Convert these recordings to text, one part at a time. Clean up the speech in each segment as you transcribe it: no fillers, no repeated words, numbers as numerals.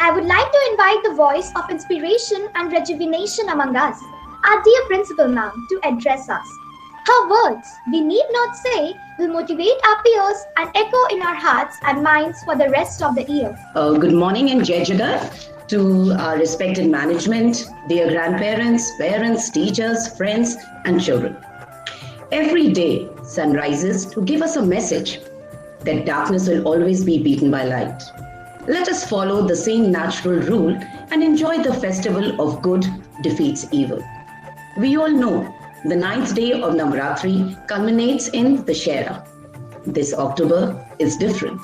I would like to invite the voice of inspiration and rejuvenation among us, our dear Principal Ma'am, to address us. Her words, we need not say, will motivate our peers and echo in our hearts and minds for the rest of the year. Good morning and Jai Jagat to our respected management, dear grandparents, parents, teachers, friends, and children. Every day, sun rises to give us a message that darkness will always be beaten by light. Let us follow the same natural rule and enjoy the festival of good defeats evil. We all know the ninth day of Navratri culminates in Dussehra. This October is different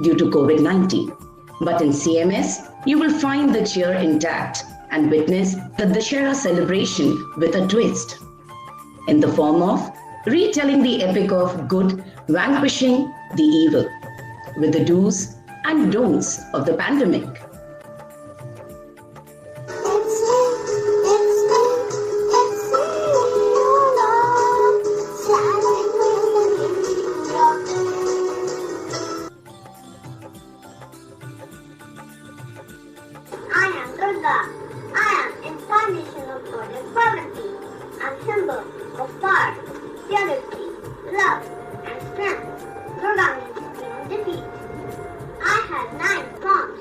due to COVID-19. But in CMS, you will find the cheer intact and witness the Dussehra celebration with a twist in the form of retelling the epic of good vanquishing the evil with the do's and don'ts of the pandemic. I am Durga. I am incarnation of goddess Parvati. I'm symbol of power, purity, love, and strength. Durga means beyond defeat. I had 9 forms,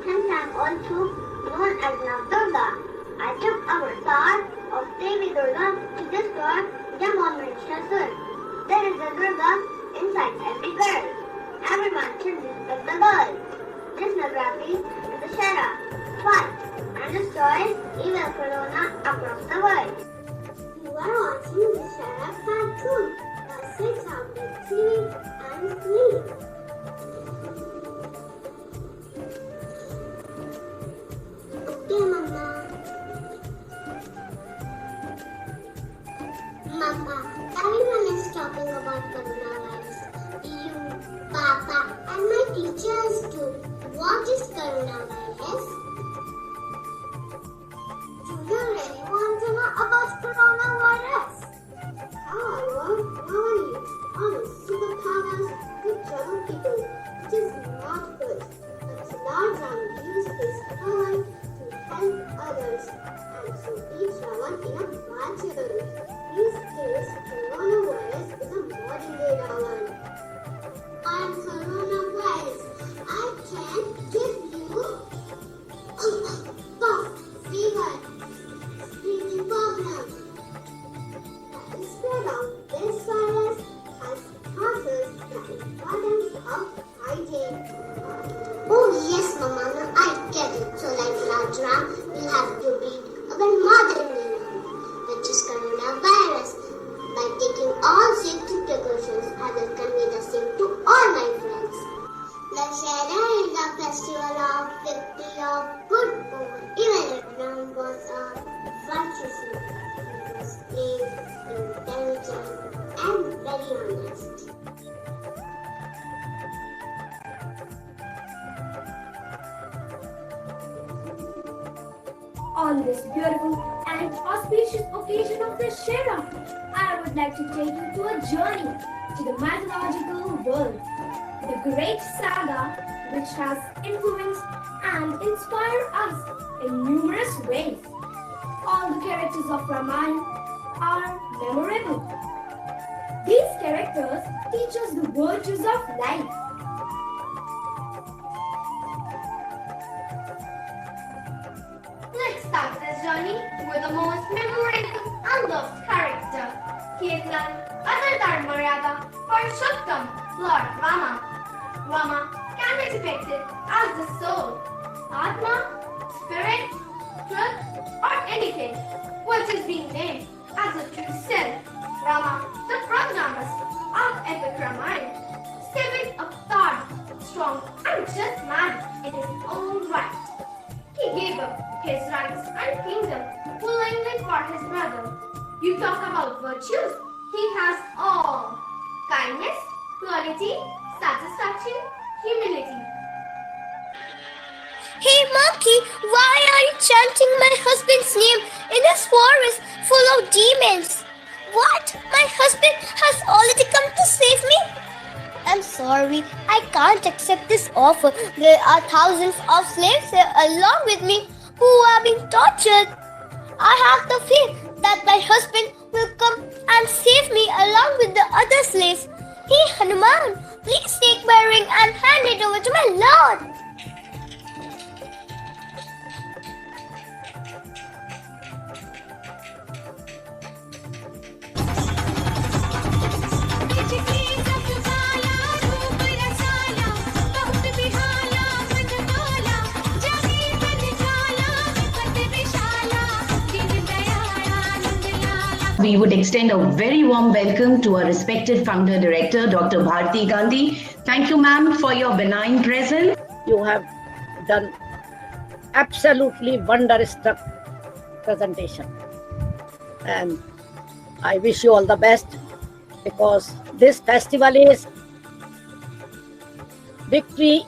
sometimes also known as Navdurga. I took avatar of Devi Durga to destroy Jamon Mahishasur. There is a Durga inside every girl. Everyone should respect the girl. This Navratri is the Shara, fight and destroy evil corona across the world. You are watching the Shara cartoon. Now sit down with TV and sleep. Okay, Mama. Mama, everyone is talking about coronavirus. You, Papa, and my teachers too. What is coronavirus? Do you really want to know about coronavirus? How I work nowadays on superpowers to trouble people. It is not good. But Lord Ram used his power to help others, and so each Ravan in a battle. These days, coronavirus is a modern day Ravan. I am coronavirus. I can give you cough, fever, breathing problem. The spread of this virus has taught us the importance of hygiene. Oh yes, Mama, now I get it. So like Rajram, we have to be our modern name, which is coronavirus. By taking all safety precautions, I will convey the same to all my friends. Dussehra is the festival of victory of good over evil. Ram was a virtuous man. He was brave, intelligent, and very honest. On this beautiful and auspicious occasion of the Dussehra, I would like to take you to a journey to the mythological world, the great saga which has influenced and inspired us in numerous ways. All the characters of Ramayana are memorable. These characters teach us the virtues of life. Let's start this journey with the most memorable and loved character. He is none other than Maryada Purushottam, Lord Rama. Rama can be depicted as the soul, Atma, spirit, truth, or anything which is being named as a true self. Rama, the protagonist of epic Ramayana, saving a thought, strong and just man in his own right. He gave up his rights and kingdom willingly for his brother. You talk about virtues, he has all: kindness, quality, satisfaction, humility. Hey monkey, why are you chanting my husband's name in this forest full of demons? What? My husband has already come to save me? I'm sorry. I can't accept this offer. There are thousands of slaves here along with me who are being tortured. I have the faith that my husband will come and save me along with the other slaves. Hey Hanuman, please take my ring and hand it over to my lord. We would extend a very warm welcome to our respected founder director, Dr. Bharti Gandhi. Thank you, ma'am, for your benign presence. You have done absolutely wondrous presentation. And I wish you all the best, because this festival is victory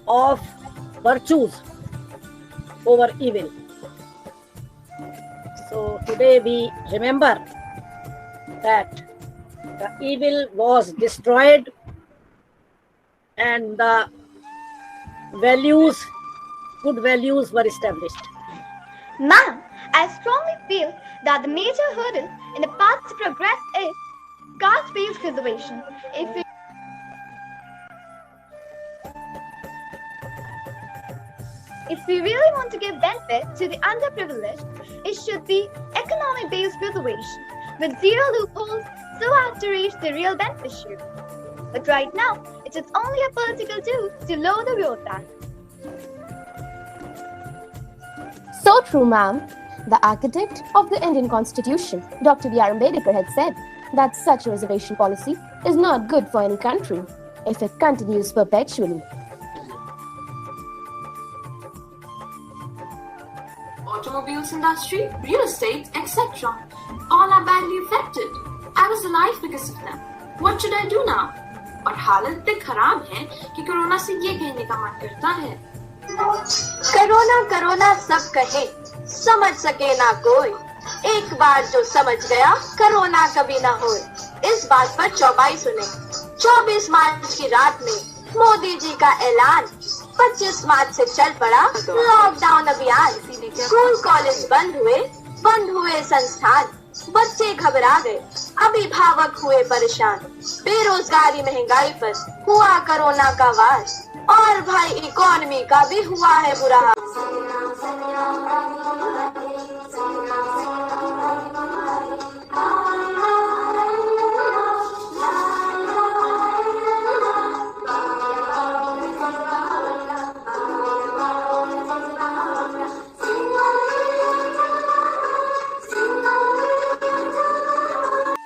of virtues over evil. So today we remember that the evil was destroyed and the values, good values were established. Ma'am, I strongly feel that the major hurdle in the path to progress is caste-based preservation. If we really want to give benefit to the underprivileged, it should be economic-based preservation with zero loopholes so as to reach the real beneficiary. But right now, it is only a political tool to lower the real tax. So true, ma'am. The architect of the Indian Constitution, Dr. B.R. Ambedkar, had said that such a reservation policy is not good for any country if it continues perpetually. Automobiles industry, real estate, etc. All are badly affected. I was alive because of them. What should I do now? और हालत इतनी खराब है कि corona से ये कहने का मन करता है, करोना करोना सब कहे, समझ सके ना कोई। एक बार जो समझ गया, करोना कभी ना होए। इस बात पर चौपाई सुने। 24 मार्च की रात में मोदी जी का ऐलान, 25 मार्च से चल पड़ा लॉकडाउन अभियान। स्कूल कॉलेज बंद हुए संस्थान, बच्चे घबरा गए, अभिभावक हुए परेशान। बेरोजगारी महंगाई पर हुआ कोरोना का वार, और भाई इकोनॉमी का भी हुआ है बुरा हाल।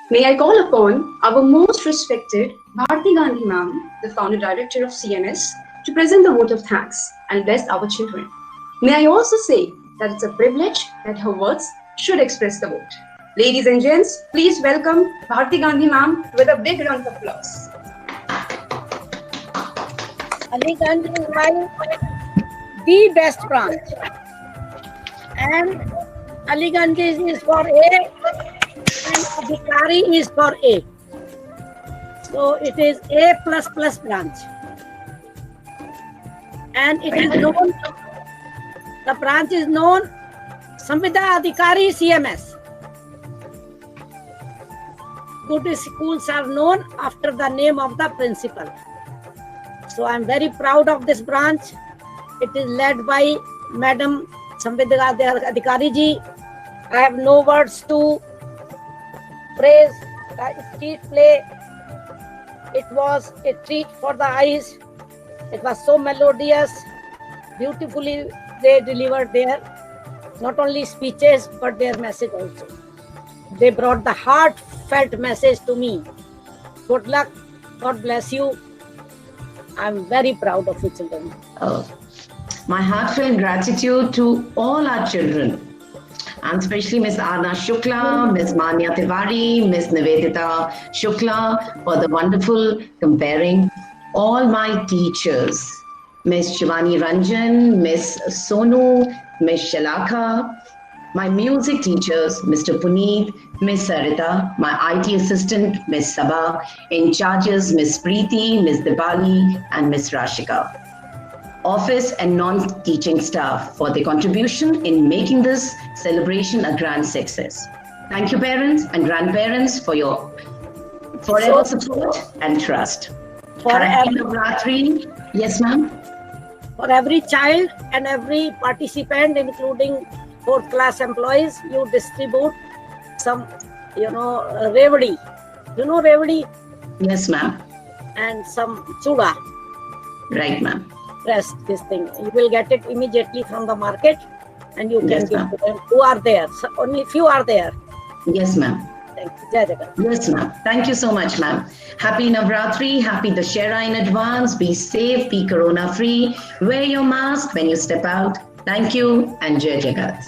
May I call upon our most respected Bharti Gandhi ma'am, the founder director of CMS, to present the vote of thanks and bless our children. May I also say that it's a privilege that her words should express the vote. Ladies and gents, please welcome Bharti Gandhi ma'am with a big round of applause. Aliganj is the best branch, and Aliganj is for A and Adhikari is for A. So it is A++ branch. And it is known, the branch is known Samvida Adhikari CMS. Good schools are known after the name of the principal. So I am very proud of this branch. It is led by Madam Samvida Adhikari ji. I have no words to praise the street play. It was a treat for the eyes. It was so melodious. Beautifully they delivered their not only speeches but their message also. They brought the heartfelt message to me. Good luck. God bless you. I am very proud of you children. My heartfelt gratitude to all our children, and especially Ms. Arna Shukla, Ms. Manya Tiwari, Ms. Nivedita Shukla for the wonderful comparing. All my teachers, Ms. Shivani Ranjan, Ms. Sonu, Ms. Shalaka, my music teachers, Mr. Puneet, Miss Sarita, my IT assistant, Miss Sabha, in charges, Miss Preeti, Miss Dipali, and Miss Rashika. Office and non-teaching staff for their contribution in making this celebration a grand success. Thank you, parents and grandparents, for your forever support and trust. For Happy every, Navratri. Yes, ma'am. for every child and every participant, including 4th class employees, you distribute some, revdi. You know revdi? Yes, ma'am. And some chuda. Right, ma'am. Press this thing. You will get it immediately from the market, and you can Yes, give ma'am. to them who are there. So only few are there. Yes, ma'am. Thank you. Jai Jagat. Yes, ma'am. Thank you so much, ma'am. Happy Navratri, happy Dussehra in advance. Be safe, be corona free. Wear your mask when you step out. Thank you and Jai Jagat.